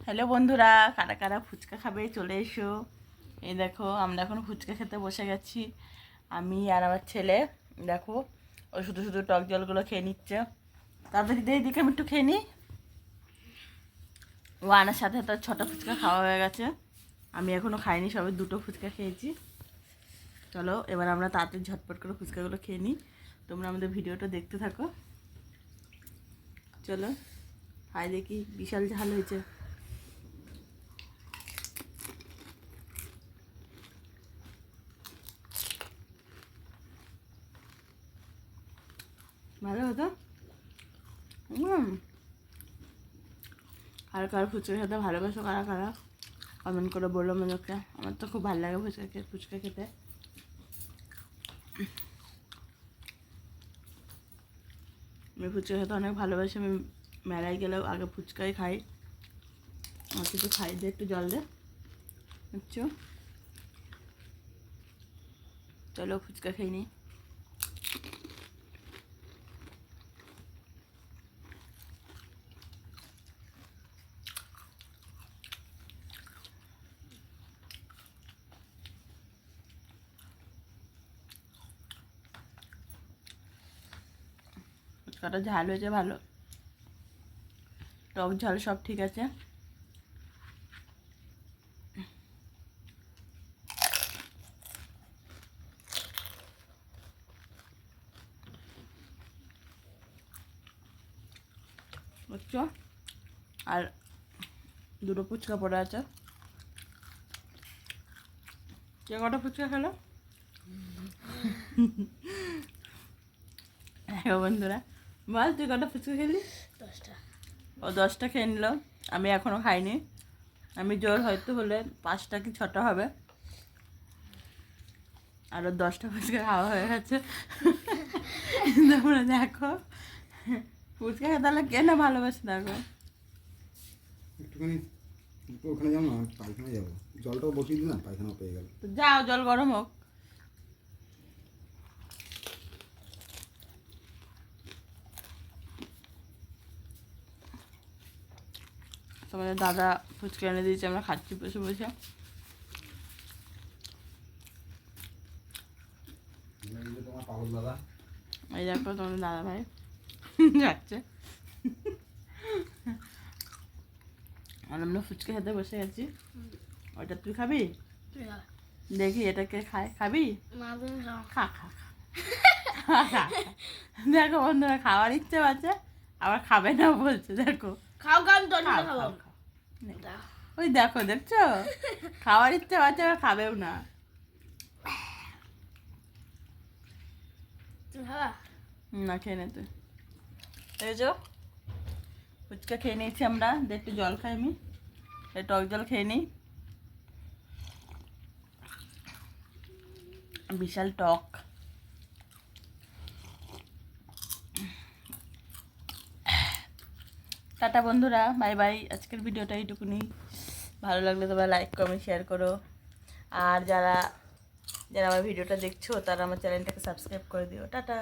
Hello বন্ধুরা, কারা কারা ফুচকা খাবে চলে এসো। এই দেখো আমরা এখন ফুচকা খেতে বসে গেছি, আমি আর আমার ছেলে। দেখো ও শুধু শুধু টক জলগুলো খেয়ে নিচ্ছে। তাড়াতাড়ি দিয়ে দিকে আমি একটু খেয়ে নিই। ও আনার সাথে তার 6টা ফুচকা খাওয়া হয়ে গেছে, আমি এখনও খাইনি, সবে 2টো ফুচকা খেয়েছি। চলো এবার আমরা তাড়াতাড়ি ঝটপট করে ফুচকাগুলো খেয়ে নিই। তোমরা আমাদের ভিডিওটা দেখতে থাকো। চলো খাই দেখি, বিশাল ঝাল হয়েছে। ভালো হতো। আর কার ফুচকা খেতে ভালোবাসো, কারা কারা কমেন্ট করে বললো আমাদেরকে। আমার তো খুব ভালো লাগে ফুচকা খেতে। আমি ফুচকা খেতে অনেক ভালোবাসি, আমি মেলায় গেলেও আগে ফুচকাই খাই। আর কিছু খাই দে, একটু জল দে। বুঝছো, চলো ফুচকা খেয়ে নিই। ফুচকাটা ঝাল হয়েছে ভালো, টক ঝাল সব ঠিক আছে। বুঝছো, আর 2টো ফুচকা পড়ে আছে। কে কটা ফুচকা খেলো? হ্যাঁ বন্ধুরা, বল তুই কটা ফুচকা খেলি? 10টা। ও 10টা খেয়ে নিল, আমি এখনও খাইনি। আমি জোর হয়তো হলে 5টা কি 6টা হবে। আরও 10টা ফুচকা খাওয়া হয়ে গেছে। তোমরা দেখো ফুচকা খেতে হলে কে না ভালোবাসে। দেখো একটুখানি ওখানে যাবো না, পায়খানা যাবো, জলটাও বসিয়ে দিলাম, পায়খানাও পেয়ে গেল। তো যাও, জল গরম হোক। তোমাদের দাদা ফুচকা এনে দিয়েছে, আমরা খাচ্ছি বসে বসে। তোমার পাগল দাদা, এই দেখো তোমাদের দাদা ভাই যাচ্ছে। আর আমরা ফুচকা খেতে বসে গেছি। ওইটা তুই খাবি? দেখি এটাকে খায়, খাবি? খা খা খা খা। দেখো বন্ধুরা, খাওয়ার ইচ্ছে আছে আবার খাবে না বলছে। দেখো খাও গান তো খাও, খাও। খাও, খাও। নে। ওই দেখো, দেখছো খাওয়ার ইচ্ছে আছে আবার খাবেও না। না খেয়ে নে তুই। এই যে ফুচকা খেয়ে নিয়েছি আমরা, একটু জল খাই, আমি টক জল খেয়ে নিই। বিশাল টক। টাটা বন্ধুরা, বাই বাই। আজকের ভিডিওটা এইটুকুনি। ভালো লাগলে তোমরা লাইক কমেন্ট শেয়ার করো। আর যারা যারা আমার ভিডিওটা দেখছো তারা আমার চ্যানেলটাকে সাবস্ক্রাইব করে দিও। টাটা।